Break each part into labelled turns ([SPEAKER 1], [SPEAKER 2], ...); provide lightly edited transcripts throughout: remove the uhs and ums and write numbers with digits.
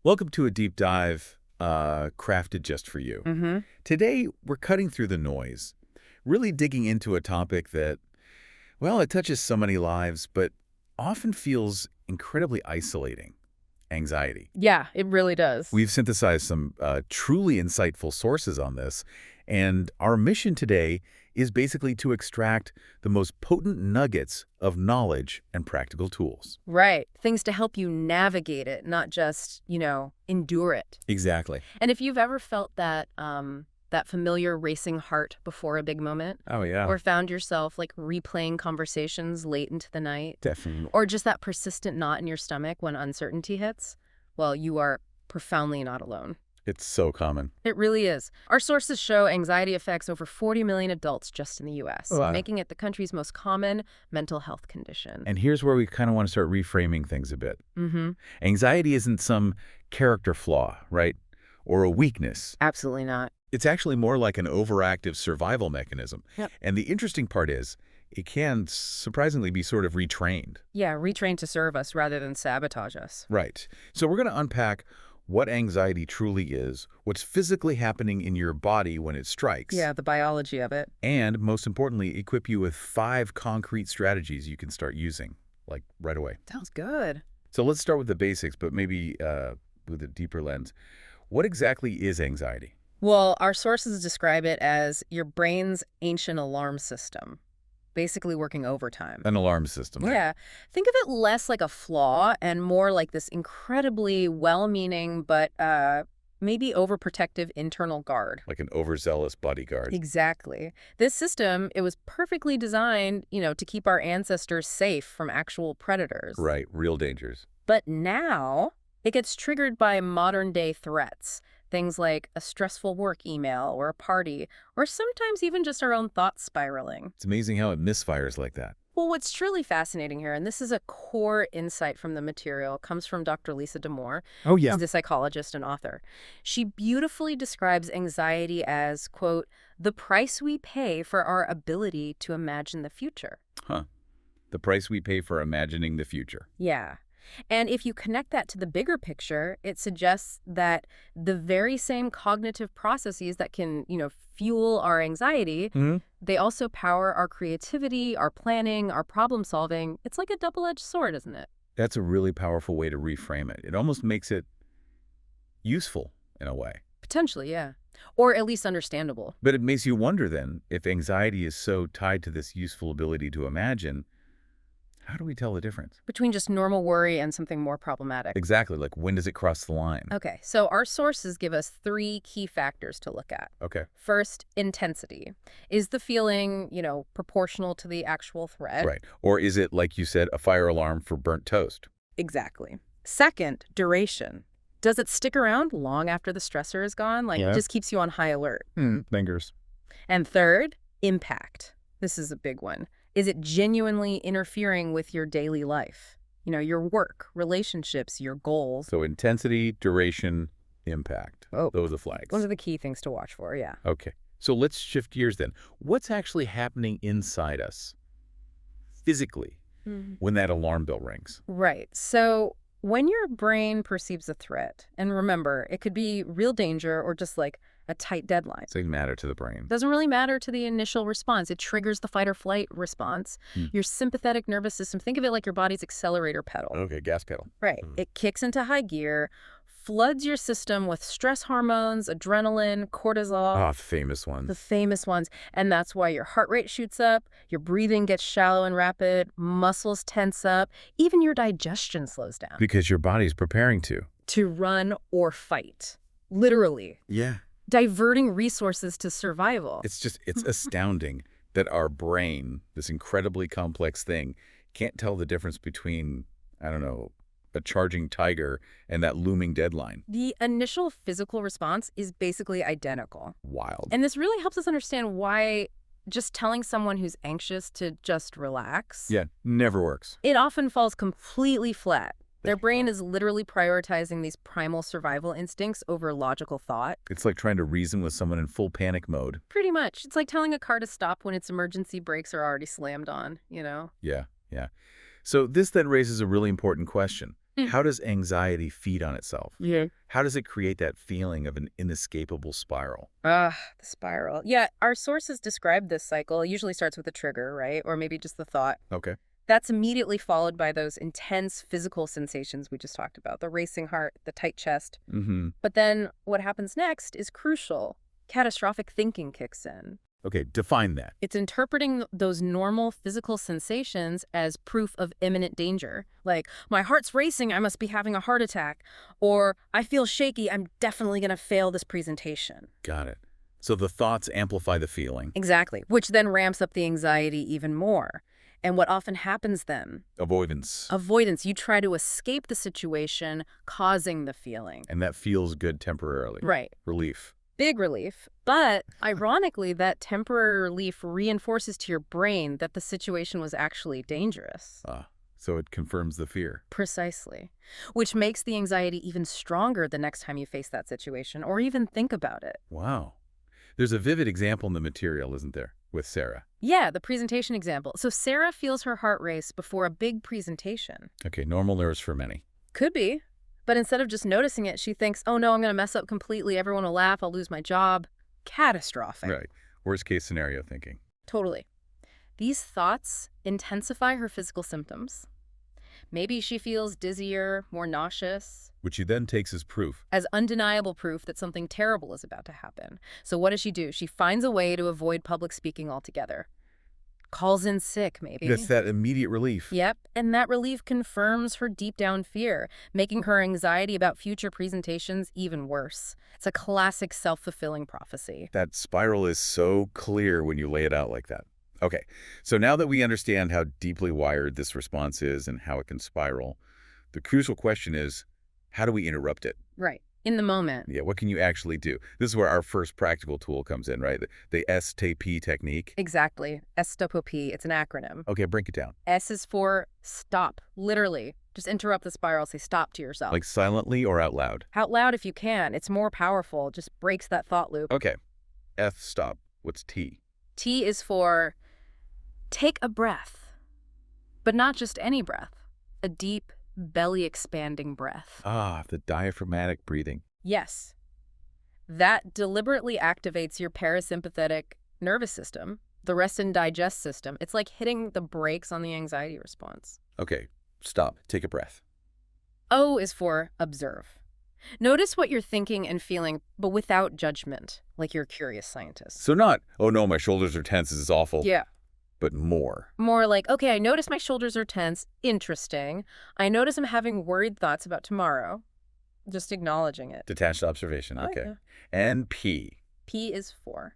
[SPEAKER 1] Welcome to a deep dive crafted just for you.
[SPEAKER 2] Mm-hmm.
[SPEAKER 1] Today, we're cutting through the noise, really digging into a topic that, well, it touches so many lives, but often feels incredibly isolating: anxiety.
[SPEAKER 2] Yeah, it really does.
[SPEAKER 1] We've synthesized some truly insightful sources on this, and our mission today is basically to extract the most potent nuggets of knowledge and practical tools.
[SPEAKER 2] Right. Things to help you navigate it, not just, endure it.
[SPEAKER 1] Exactly.
[SPEAKER 2] And if you've ever felt that familiar racing heart before a big moment,
[SPEAKER 1] Oh, yeah.
[SPEAKER 2] or found yourself like replaying conversations late into the night,
[SPEAKER 1] Definitely.
[SPEAKER 2] or just that persistent knot in your stomach when uncertainty hits, well, you are profoundly not alone.
[SPEAKER 1] It's so common.
[SPEAKER 2] It really is. Our sources show anxiety affects over 40 million adults just in the U.S.,
[SPEAKER 1] Wow.
[SPEAKER 2] making it the country's most common mental health condition.
[SPEAKER 1] And here's where we kind of want to start reframing things a bit.
[SPEAKER 2] Mm-hmm.
[SPEAKER 1] Anxiety isn't some character flaw, right? Or a weakness.
[SPEAKER 2] Absolutely not.
[SPEAKER 1] It's actually more like an overactive survival mechanism.
[SPEAKER 2] Yep.
[SPEAKER 1] And the interesting part is, it can surprisingly be sort of retrained.
[SPEAKER 2] Yeah, retrained to serve us rather than sabotage us.
[SPEAKER 1] Right. So we're going to unpack what anxiety truly is, what's physically happening in your body when it strikes.
[SPEAKER 2] Yeah, the biology of it.
[SPEAKER 1] And most importantly, equip you with 5 concrete strategies you can start using, like right away.
[SPEAKER 2] Sounds good.
[SPEAKER 1] So let's start with the basics, but maybe with a deeper lens. What exactly is anxiety?
[SPEAKER 2] Well, our sources describe it as your brain's ancient alarm system, basically working overtime.
[SPEAKER 1] An alarm system.
[SPEAKER 2] Yeah. Think of it less like a flaw and more like this incredibly well-meaning but maybe overprotective internal guard.
[SPEAKER 1] Like an overzealous bodyguard.
[SPEAKER 2] Exactly. This system, it was perfectly designed, to keep our ancestors safe from actual predators.
[SPEAKER 1] Right, real dangers.
[SPEAKER 2] But now it gets triggered by modern-day threats. Things like a stressful work email or a party, or sometimes even just our own thoughts spiraling.
[SPEAKER 1] It's amazing how it misfires like that.
[SPEAKER 2] Well, what's truly fascinating here, and this is a core insight from the material, comes from Dr. Lisa Damour.
[SPEAKER 1] Oh, yeah.
[SPEAKER 2] She's a psychologist and author. She beautifully describes anxiety as, quote, the price we pay for our ability to imagine the future.
[SPEAKER 1] Huh. The price we pay for imagining the future.
[SPEAKER 2] Yeah. And if you connect that to the bigger picture, it suggests that the very same cognitive processes that can, fuel our anxiety, they also power our creativity, our planning, our problem solving. It's like a double-edged sword, isn't it?
[SPEAKER 1] That's a really powerful way to reframe it. It almost makes it useful in a way.
[SPEAKER 2] Potentially, yeah. Or at least understandable.
[SPEAKER 1] But it makes you wonder then, if anxiety is so tied to this useful ability to imagine, how do we tell the difference?
[SPEAKER 2] Between just normal worry and something more problematic.
[SPEAKER 1] Exactly. Like, when does it cross the line?
[SPEAKER 2] Okay, so our sources give us 3 key factors to look at.
[SPEAKER 1] Okay.
[SPEAKER 2] First, intensity. Is the feeling, proportional to the actual threat?
[SPEAKER 1] Right. Or is it, like you said, a fire alarm for burnt toast?
[SPEAKER 2] Exactly. Second, duration. Does it stick around long after the stressor is gone? Like,
[SPEAKER 1] Yeah.
[SPEAKER 2] it just keeps you on high alert.
[SPEAKER 1] Fingers.
[SPEAKER 2] And third, impact. This is a big one. Is it genuinely interfering with your daily life? Your work, relationships, your goals.
[SPEAKER 1] So intensity, duration, impact.
[SPEAKER 2] Oh.
[SPEAKER 1] Those are flags.
[SPEAKER 2] Those are the key things to watch for, yeah.
[SPEAKER 1] Okay. So let's shift gears then. What's actually happening inside us, physically, when that alarm bell rings?
[SPEAKER 2] Right. So when your brain perceives a threat, and remember, it could be real danger or just like a tight deadline.
[SPEAKER 1] Does it matter to the brain?
[SPEAKER 2] Doesn't really matter to the initial response. It triggers the fight or flight response. Your sympathetic nervous system, think of it like your body's accelerator pedal.
[SPEAKER 1] Okay, gas pedal.
[SPEAKER 2] Right. It kicks into high gear, floods your system with stress hormones, adrenaline, cortisol.
[SPEAKER 1] Ah, famous ones.
[SPEAKER 2] The famous ones. And that's why your heart rate shoots up, your breathing gets shallow and rapid, muscles tense up, even your digestion slows down.
[SPEAKER 1] Because your body's preparing to.
[SPEAKER 2] To run or fight. Literally.
[SPEAKER 1] Yeah.
[SPEAKER 2] Diverting resources to survival.
[SPEAKER 1] It's astounding that our brain, this incredibly complex thing, can't tell the difference between, I don't know, a charging tiger and that looming deadline.
[SPEAKER 2] The initial physical response is basically identical.
[SPEAKER 1] Wild.
[SPEAKER 2] And this really helps us understand why just telling someone who's anxious to just relax,
[SPEAKER 1] Yeah, never works.
[SPEAKER 2] it often falls completely flat. Their brain is literally prioritizing these primal survival instincts over logical thought.
[SPEAKER 1] It's like trying to reason with someone in full panic mode.
[SPEAKER 2] Pretty much. It's like telling a car to stop when its emergency brakes are already slammed on,
[SPEAKER 1] Yeah. So this then raises a really important question. How does anxiety feed on itself?
[SPEAKER 2] Yeah.
[SPEAKER 1] How does it create that feeling of an inescapable spiral?
[SPEAKER 2] Ah, the spiral. Yeah, our sources describe this cycle. It usually starts with a trigger, right? Or maybe just the thought.
[SPEAKER 1] Okay.
[SPEAKER 2] That's immediately followed by those intense physical sensations we just talked about, the racing heart, the tight chest.
[SPEAKER 1] Mm-hmm.
[SPEAKER 2] But then what happens next is crucial. Catastrophic thinking kicks in.
[SPEAKER 1] Okay, define that.
[SPEAKER 2] It's interpreting those normal physical sensations as proof of imminent danger. Like, my heart's racing, I must be having a heart attack. Or, I feel shaky, I'm definitely going to fail this presentation.
[SPEAKER 1] Got it. So the thoughts amplify the feeling.
[SPEAKER 2] Exactly, which then ramps up the anxiety even more. And what often happens then?
[SPEAKER 1] Avoidance.
[SPEAKER 2] Avoidance. You try to escape the situation, causing the feeling.
[SPEAKER 1] And that feels good temporarily.
[SPEAKER 2] Right.
[SPEAKER 1] Relief.
[SPEAKER 2] Big relief. But ironically, that temporary relief reinforces to your brain that the situation was actually dangerous.
[SPEAKER 1] So it confirms the fear.
[SPEAKER 2] Precisely. Which makes the anxiety even stronger the next time you face that situation or even think about it.
[SPEAKER 1] Wow. There's a vivid example in the material, isn't there, with Sarah?
[SPEAKER 2] Yeah, the presentation example. So Sarah feels her heart race before a big presentation.
[SPEAKER 1] Okay, normal nerves for many.
[SPEAKER 2] Could be. But instead of just noticing it, she thinks, oh no, I'm going to mess up completely. Everyone will laugh. I'll lose my job. Catastrophic.
[SPEAKER 1] Right. Worst case scenario thinking.
[SPEAKER 2] Totally. These thoughts intensify her physical symptoms. Maybe she feels dizzier, more nauseous.
[SPEAKER 1] Which she then takes as proof.
[SPEAKER 2] As undeniable proof that something terrible is about to happen. So what does she do? She finds a way to avoid public speaking altogether. Calls in sick, maybe.
[SPEAKER 1] That's that immediate relief.
[SPEAKER 2] Yep, and that relief confirms her deep down fear, making her anxiety about future presentations even worse. It's a classic self-fulfilling prophecy.
[SPEAKER 1] That spiral is so clear when you lay it out like that. Okay, so now that we understand how deeply wired this response is and how it can spiral, the crucial question is, how do we interrupt it?
[SPEAKER 2] Right. In the moment.
[SPEAKER 1] Yeah, what can you actually do? This is where our first practical tool comes in, right? The STP technique.
[SPEAKER 2] Exactly. S-T-O-P. It's an acronym.
[SPEAKER 1] Okay, break it down.
[SPEAKER 2] S is for stop. Literally. Just interrupt the spiral. Say stop to yourself.
[SPEAKER 1] Like silently or out loud?
[SPEAKER 2] Out loud if you can. It's more powerful. Just breaks that thought loop.
[SPEAKER 1] Okay. F, stop. What's T?
[SPEAKER 2] T is for take a breath. But not just any breath. A deep, belly-expanding breath.
[SPEAKER 1] The diaphragmatic breathing.
[SPEAKER 2] Yes. That deliberately activates your parasympathetic nervous system, the rest and digest system. It's like hitting the brakes on the anxiety response.
[SPEAKER 1] Okay, stop. Take a breath.
[SPEAKER 2] O is for observe. Notice what you're thinking and feeling, but without judgment, like you're a curious scientist.
[SPEAKER 1] So not, oh no, my shoulders are tense, this is awful.
[SPEAKER 2] Yeah.
[SPEAKER 1] But more.
[SPEAKER 2] More like, okay, I notice my shoulders are tense. Interesting. I notice I'm having worried thoughts about tomorrow. Just acknowledging it.
[SPEAKER 1] Detached observation.
[SPEAKER 2] Oh,
[SPEAKER 1] Okay.
[SPEAKER 2] yeah.
[SPEAKER 1] And P.
[SPEAKER 2] P is for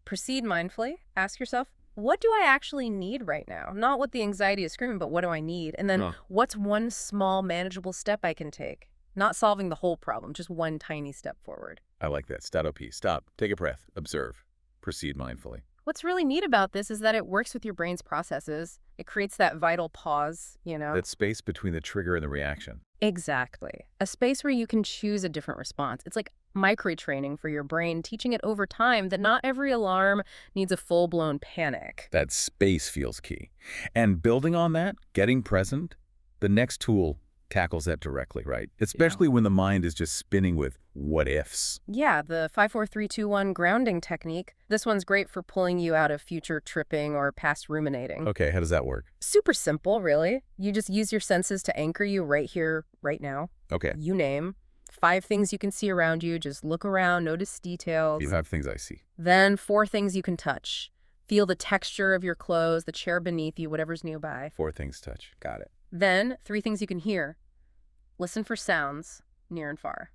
[SPEAKER 2] proceed mindfully. Ask yourself, what do I actually need right now? Not what the anxiety is screaming, but what do I need? And then what's one small manageable step I can take? Not solving the whole problem, just one tiny step forward.
[SPEAKER 1] I like that. Stato P. Stop. Take a breath. Observe. Proceed mindfully.
[SPEAKER 2] What's really neat about this is that it works with your brain's processes. It creates that vital pause, you know?
[SPEAKER 1] That space between the trigger and the reaction.
[SPEAKER 2] Exactly. A space where you can choose a different response. It's like micro-training for your brain, teaching it over time that not every alarm needs a full-blown panic.
[SPEAKER 1] That space feels key. And building on that, getting present, the next tool tackles that directly, right? Especially when the mind is just spinning with what ifs.
[SPEAKER 2] Yeah, the 5-4-3-2-1 grounding technique. This one's great for pulling you out of future tripping or past ruminating.
[SPEAKER 1] Okay, how does that work?
[SPEAKER 2] Super simple, really. You just use your senses to anchor you right here, right now.
[SPEAKER 1] Okay.
[SPEAKER 2] You name 5 things you can see around you. Just look around, notice details.
[SPEAKER 1] 5 things I see.
[SPEAKER 2] Then 4 things you can touch. Feel the texture of your clothes, the chair beneath you, whatever's nearby.
[SPEAKER 1] 4 things touch. Got it.
[SPEAKER 2] Then 3 things you can hear. Listen for sounds, near and far.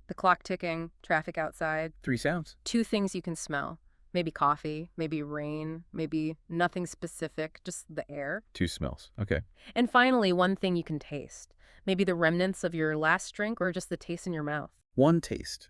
[SPEAKER 2] The clock ticking, traffic outside.
[SPEAKER 1] 3 sounds.
[SPEAKER 2] 2 things you can smell. Maybe coffee, maybe rain, maybe nothing specific, just the air.
[SPEAKER 1] 2 smells. Okay.
[SPEAKER 2] And finally, 1 thing you can taste. Maybe the remnants of your last drink or just the taste in your mouth.
[SPEAKER 1] 1 taste.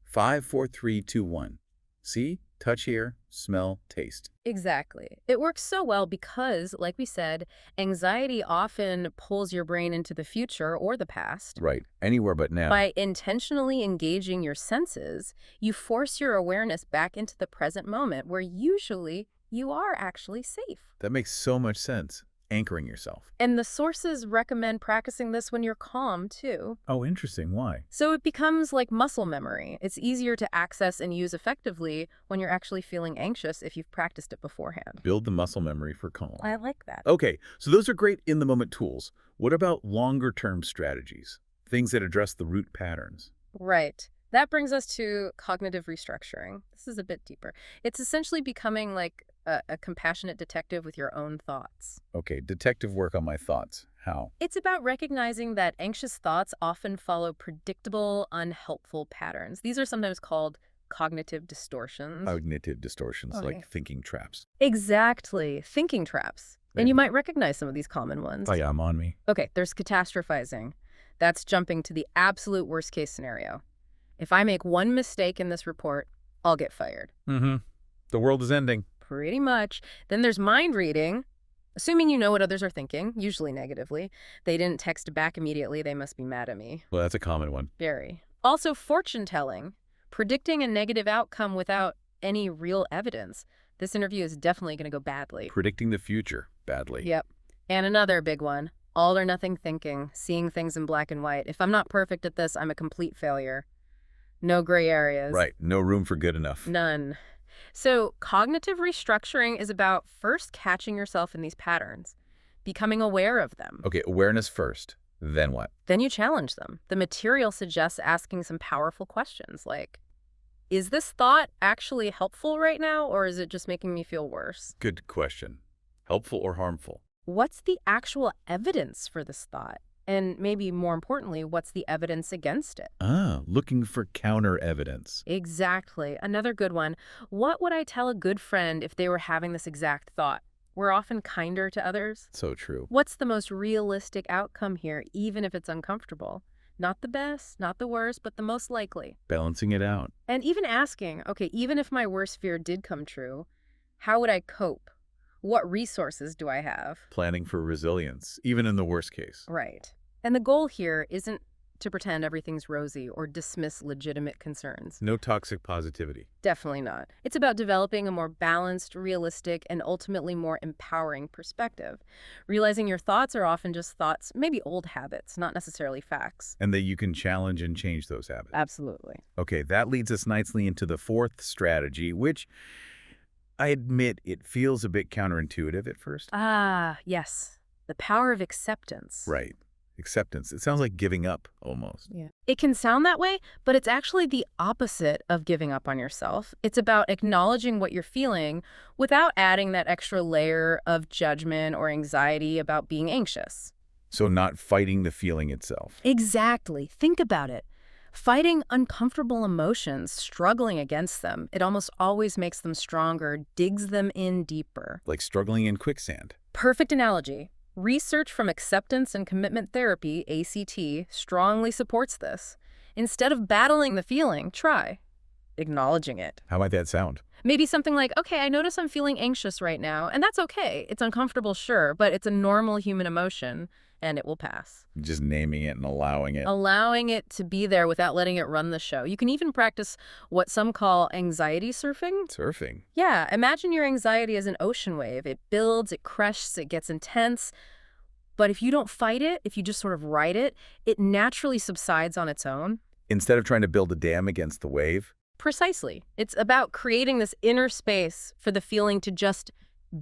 [SPEAKER 1] 5, 4, 3, 2, 1. See? Touch here, smell, taste.
[SPEAKER 2] Exactly. It works so well because, like we said, anxiety often pulls your brain into the future or the past.
[SPEAKER 1] Right. Anywhere but now.
[SPEAKER 2] By intentionally engaging your senses, you force your awareness back into the present moment where usually you are actually safe.
[SPEAKER 1] That makes so much sense. anchoring yourself.
[SPEAKER 2] And the sources recommend practicing this when you're calm, too.
[SPEAKER 1] Oh, interesting. Why?
[SPEAKER 2] So it becomes like muscle memory. It's easier to access and use effectively when you're actually feeling anxious if you've practiced it beforehand.
[SPEAKER 1] Build the muscle memory for calm.
[SPEAKER 2] I like that.
[SPEAKER 1] Okay, so those are great in-the-moment tools. What about longer-term strategies? Things that address the root patterns?
[SPEAKER 2] Right. That brings us to cognitive restructuring. This is a bit deeper. It's essentially becoming like a compassionate detective with your own thoughts.
[SPEAKER 1] Okay, detective work on my thoughts. How?
[SPEAKER 2] It's about recognizing that anxious thoughts often follow predictable, unhelpful patterns. These are sometimes called cognitive distortions.
[SPEAKER 1] Cognitive distortions,
[SPEAKER 2] Okay.
[SPEAKER 1] like thinking traps.
[SPEAKER 2] Exactly. Thinking traps. And you might recognize some of these common ones.
[SPEAKER 1] Oh yeah, I'm on me.
[SPEAKER 2] Okay, there's catastrophizing. That's jumping to the absolute worst case scenario. If I make one mistake in this report, I'll get fired.
[SPEAKER 1] Mm-hmm. The world is ending.
[SPEAKER 2] Pretty much. Then there's mind reading. Assuming you know what others are thinking, usually negatively. They didn't text back immediately, they must be mad at me.
[SPEAKER 1] Well, that's a common one.
[SPEAKER 2] Very. Also, fortune telling. Predicting a negative outcome without any real evidence. This interview is definitely going to go badly.
[SPEAKER 1] Predicting the future badly.
[SPEAKER 2] Yep. And another big one. All or nothing thinking. Seeing things in black and white. If I'm not perfect at this, I'm a complete failure. No gray areas.
[SPEAKER 1] Right. No room for good enough.
[SPEAKER 2] None. So cognitive restructuring is about first catching yourself in these patterns, becoming aware of them.
[SPEAKER 1] Okay, awareness first. Then what?
[SPEAKER 2] Then you challenge them. The material suggests asking some powerful questions like, is this thought actually helpful right now, or is it just making me feel worse?
[SPEAKER 1] Good question. Helpful or harmful?
[SPEAKER 2] What's the actual evidence for this thought? And maybe more importantly, what's the evidence against it?
[SPEAKER 1] Ah, looking for counter evidence.
[SPEAKER 2] Exactly. Another good one. What would I tell a good friend if they were having this exact thought? We're often kinder to others.
[SPEAKER 1] So true.
[SPEAKER 2] What's the most realistic outcome here, even if it's uncomfortable? Not the best, not the worst, but the most likely.
[SPEAKER 1] Balancing it out.
[SPEAKER 2] And even asking, okay, even if my worst fear did come true, how would I cope? What resources do I have?
[SPEAKER 1] Planning for resilience, even in the worst case.
[SPEAKER 2] Right. And the goal here isn't to pretend everything's rosy or dismiss legitimate concerns.
[SPEAKER 1] No toxic positivity.
[SPEAKER 2] Definitely not. It's about developing a more balanced, realistic, and ultimately more empowering perspective. Realizing your thoughts are often just thoughts, maybe old habits, not necessarily facts.
[SPEAKER 1] And that you can challenge and change those habits.
[SPEAKER 2] Absolutely.
[SPEAKER 1] Okay, that leads us nicely into the fourth strategy, which I admit it feels a bit counterintuitive at first.
[SPEAKER 2] Ah, yes. The power of acceptance.
[SPEAKER 1] Right. Acceptance. It sounds like giving up, almost.
[SPEAKER 2] Yeah. It can sound that way, but it's actually the opposite of giving up on yourself. It's about acknowledging what you're feeling without adding that extra layer of judgment or anxiety about being anxious.
[SPEAKER 1] So not fighting the feeling itself.
[SPEAKER 2] Exactly. Think about it. Fighting uncomfortable emotions, struggling against them, it almost always makes them stronger, digs them in deeper.
[SPEAKER 1] Like struggling in quicksand.
[SPEAKER 2] Perfect analogy. Research from Acceptance and Commitment Therapy, ACT, strongly supports this. Instead of battling the feeling, try acknowledging it.
[SPEAKER 1] How might that sound?
[SPEAKER 2] Maybe something like, okay, I notice I'm feeling anxious right now, and that's okay. It's uncomfortable, sure, but it's a normal human emotion, and it will pass.
[SPEAKER 1] Just naming it and allowing it.
[SPEAKER 2] Allowing it to be there without letting it run the show. You can even practice what some call anxiety surfing.
[SPEAKER 1] Surfing.
[SPEAKER 2] Yeah, imagine your anxiety as an ocean wave. It builds, it crests, it gets intense. But if you don't fight it, if you just sort of ride it, it naturally subsides on its own.
[SPEAKER 1] Instead of trying to build a dam against the wave.
[SPEAKER 2] Precisely. It's about creating this inner space for the feeling to just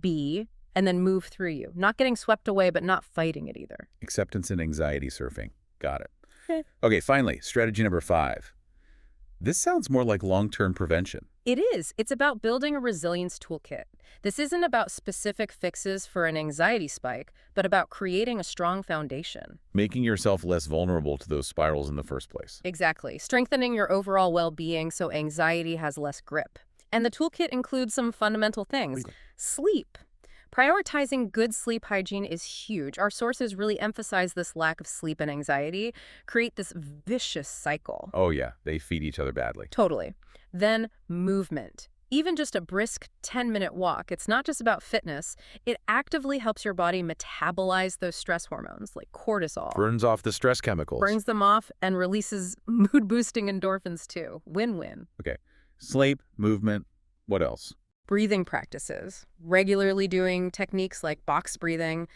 [SPEAKER 2] be and then move through you. Not getting swept away, but not fighting it either.
[SPEAKER 1] Acceptance and anxiety surfing. Got it.
[SPEAKER 2] Okay.
[SPEAKER 1] Okay, finally, strategy number 5. This sounds more like long-term prevention.
[SPEAKER 2] It is. It's about building a resilience toolkit. This isn't about specific fixes for an anxiety spike, but about creating a strong foundation.
[SPEAKER 1] Making yourself less vulnerable to those spirals in the first place.
[SPEAKER 2] Exactly. Strengthening your overall well-being so anxiety has less grip. And the toolkit includes some fundamental things. Sleep. Prioritizing good sleep hygiene is huge. Our sources really emphasize this lack of sleep and anxiety, create this vicious cycle.
[SPEAKER 1] Oh yeah, they feed each other badly.
[SPEAKER 2] Totally. Then movement. Even just a brisk 10-minute walk, it's not just about fitness. It actively helps your body metabolize those stress hormones like cortisol.
[SPEAKER 1] Burns off the stress chemicals.
[SPEAKER 2] Burns them off and releases mood-boosting endorphins too. Win-win.
[SPEAKER 1] Okay. Sleep, movement, what else?
[SPEAKER 2] Breathing practices, regularly doing techniques like box breathing,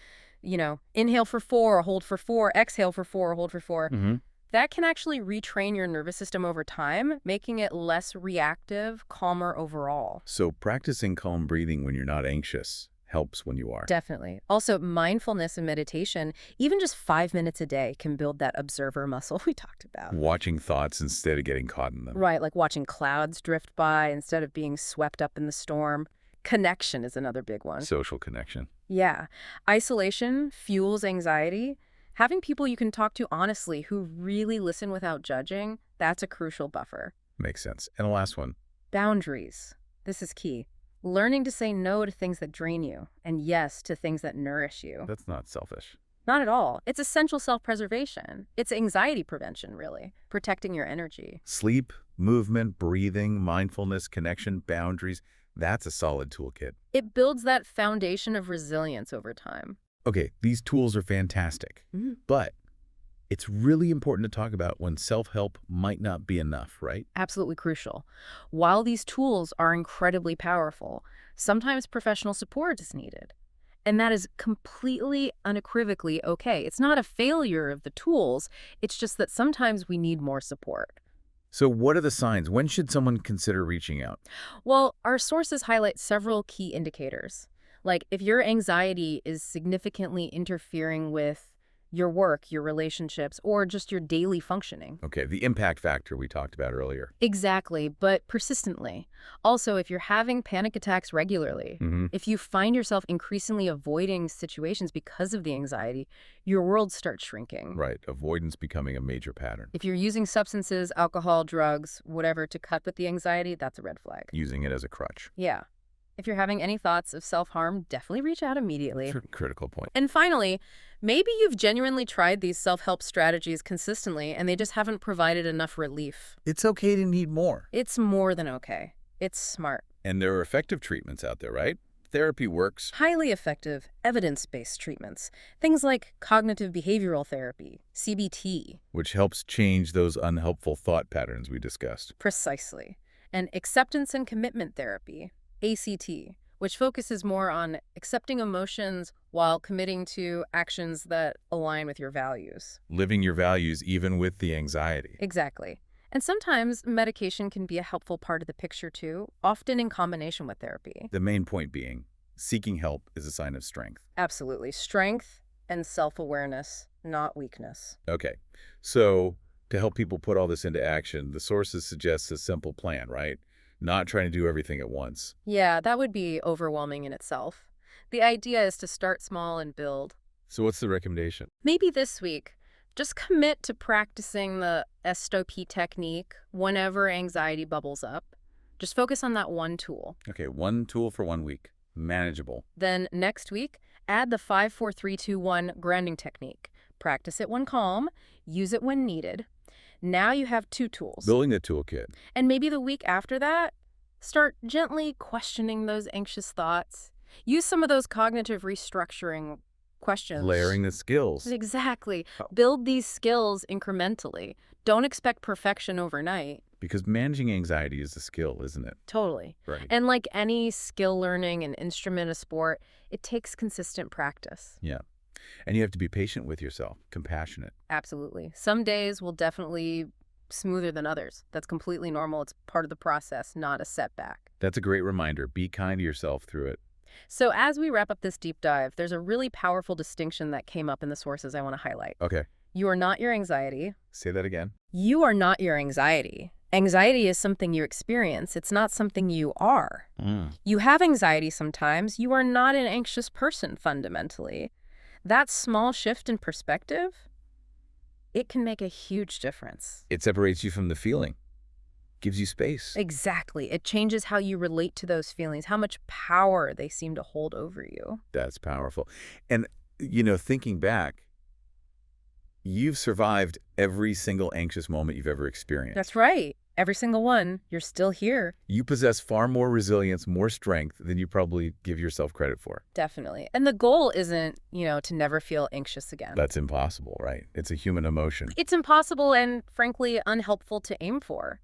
[SPEAKER 2] inhale for 4, hold for 4, exhale for 4, hold for 4. That can actually retrain your nervous system over time, making it less reactive, calmer overall.
[SPEAKER 1] So practicing calm breathing when you're not anxious helps when you are.
[SPEAKER 2] Definitely. Also, mindfulness and meditation, even just 5 minutes a day, can build that observer muscle we talked about.
[SPEAKER 1] Watching thoughts instead of getting caught in them.
[SPEAKER 2] Right, like watching clouds drift by instead of being swept up in the storm. Connection is another big one.
[SPEAKER 1] Social connection.
[SPEAKER 2] Yeah. Isolation fuels anxiety. Having people you can talk to honestly who really listen without judging, that's a crucial buffer.
[SPEAKER 1] Makes sense. And the last one.
[SPEAKER 2] Boundaries. This is key. Learning to say no to things that drain you and yes to things that nourish you.
[SPEAKER 1] That's not selfish.
[SPEAKER 2] Not at all. It's essential self-preservation. It's anxiety prevention, really, protecting your energy.
[SPEAKER 1] Sleep, movement, breathing, mindfulness, connection, boundaries. That's a solid toolkit.
[SPEAKER 2] It builds that foundation of resilience over time.
[SPEAKER 1] Okay, these tools are fantastic, but it's really important to talk about when self-help might not be enough, right?
[SPEAKER 2] Absolutely crucial. While these tools are incredibly powerful, sometimes professional support is needed. And that is completely unequivocally okay. It's not a failure of the tools, it's just that sometimes we need more support.
[SPEAKER 1] So what are the signs? When should someone consider reaching out?
[SPEAKER 2] Well, our sources highlight several key indicators. Like if your anxiety is significantly interfering with your work, your relationships, or just your daily functioning.
[SPEAKER 1] Okay, the impact factor we talked about earlier.
[SPEAKER 2] Exactly, but persistently. Also, if you're having panic attacks regularly, if you find yourself increasingly avoiding situations because of the anxiety, your world starts shrinking.
[SPEAKER 1] Right, avoidance becoming a major pattern.
[SPEAKER 2] If you're using substances, alcohol, drugs, whatever to cut with the anxiety, that's a red flag.
[SPEAKER 1] Using it as a crutch.
[SPEAKER 2] Yeah. If you're having any thoughts of self-harm, definitely reach out immediately.
[SPEAKER 1] That's a critical point.
[SPEAKER 2] And finally, maybe you've genuinely tried these self-help strategies consistently and they just haven't provided enough relief.
[SPEAKER 1] It's okay to need more.
[SPEAKER 2] It's more than okay. It's smart.
[SPEAKER 1] And there are effective treatments out there, right? Therapy works.
[SPEAKER 2] Highly effective, evidence-based treatments. Things like cognitive behavioral therapy, CBT.
[SPEAKER 1] Which helps change those unhelpful thought patterns we discussed.
[SPEAKER 2] Precisely. And acceptance and commitment therapy, ACT, which focuses more on accepting emotions while committing to actions that align with your values.
[SPEAKER 1] Living your values even with the anxiety.
[SPEAKER 2] Exactly. And sometimes medication can be a helpful part of the picture too, often in combination with therapy.
[SPEAKER 1] The main point being, seeking help is a sign of strength.
[SPEAKER 2] Absolutely. Strength and self-awareness, not weakness.
[SPEAKER 1] Okay, so to help people put all this into action, the sources suggest a simple plan, right? Not trying to do everything at once.
[SPEAKER 2] Yeah, that would be overwhelming in itself. The idea is to start small and build.
[SPEAKER 1] So what's the recommendation?
[SPEAKER 2] Maybe this week, just commit to practicing the STOP technique whenever anxiety bubbles up. Just focus on that one tool.
[SPEAKER 1] Okay, one tool for 1 week. Manageable.
[SPEAKER 2] Then next week, add the 5-4-3-2-1 grounding technique. Practice it when calm, use it when needed. Now you have 2 tools.
[SPEAKER 1] Building a toolkit.
[SPEAKER 2] And maybe the week after that, start gently questioning those anxious thoughts. Use some of those cognitive restructuring questions.
[SPEAKER 1] Layering the skills.
[SPEAKER 2] Exactly. Build these skills incrementally. Don't expect perfection overnight.
[SPEAKER 1] Because managing anxiety is a skill, isn't it?
[SPEAKER 2] Totally.
[SPEAKER 1] Right.
[SPEAKER 2] And like any skill learning and instrument of sport, it takes consistent practice.
[SPEAKER 1] Yeah. And you have to be patient with yourself, compassionate.
[SPEAKER 2] Absolutely. Some days will definitely smoother than others. That's completely normal. It's part of the process, not a setback.
[SPEAKER 1] That's a great reminder. Be kind to yourself through it.
[SPEAKER 2] So as we wrap up this deep dive, there's a really powerful distinction that came up in the sources I want to highlight.
[SPEAKER 1] Okay.
[SPEAKER 2] You are not your anxiety.
[SPEAKER 1] Say that again.
[SPEAKER 2] You are not your anxiety. Anxiety is something you experience. It's not something you are. You have anxiety sometimes. You are not an anxious person fundamentally. That small shift in perspective, it can make a huge difference.
[SPEAKER 1] It separates you from the feeling. Gives you space.
[SPEAKER 2] Exactly. It changes how you relate to those feelings, how much power they seem to hold over you.
[SPEAKER 1] That's powerful. And, thinking back, you've survived every single anxious moment you've ever experienced.
[SPEAKER 2] That's right. Every single one. You're still here.
[SPEAKER 1] You possess far more resilience, more strength than you probably give yourself credit for.
[SPEAKER 2] Definitely. And the goal isn't, to never feel anxious again.
[SPEAKER 1] That's impossible, right? It's a human emotion.
[SPEAKER 2] It's impossible and, frankly, unhelpful to aim for.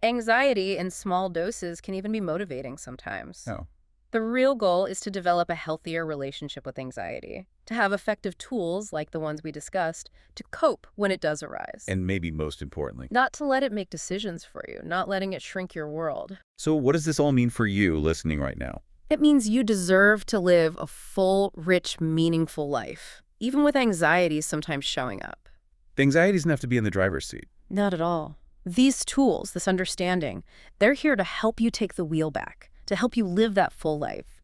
[SPEAKER 2] Anxiety in small doses can even be motivating sometimes.
[SPEAKER 1] Oh.
[SPEAKER 2] The real goal is to develop a healthier relationship with anxiety, to have effective tools like the ones we discussed to cope when it does arise.
[SPEAKER 1] And maybe most importantly.
[SPEAKER 2] Not to let it make decisions for you, not letting it shrink your world.
[SPEAKER 1] So what does this all mean for you listening right now?
[SPEAKER 2] It means you deserve to live a full, rich, meaningful life, even with anxiety sometimes showing up.
[SPEAKER 1] The anxiety doesn't have to be in the driver's seat.
[SPEAKER 2] Not at all. These tools, this understanding, they're here to help you take the wheel back, to help you live that full life.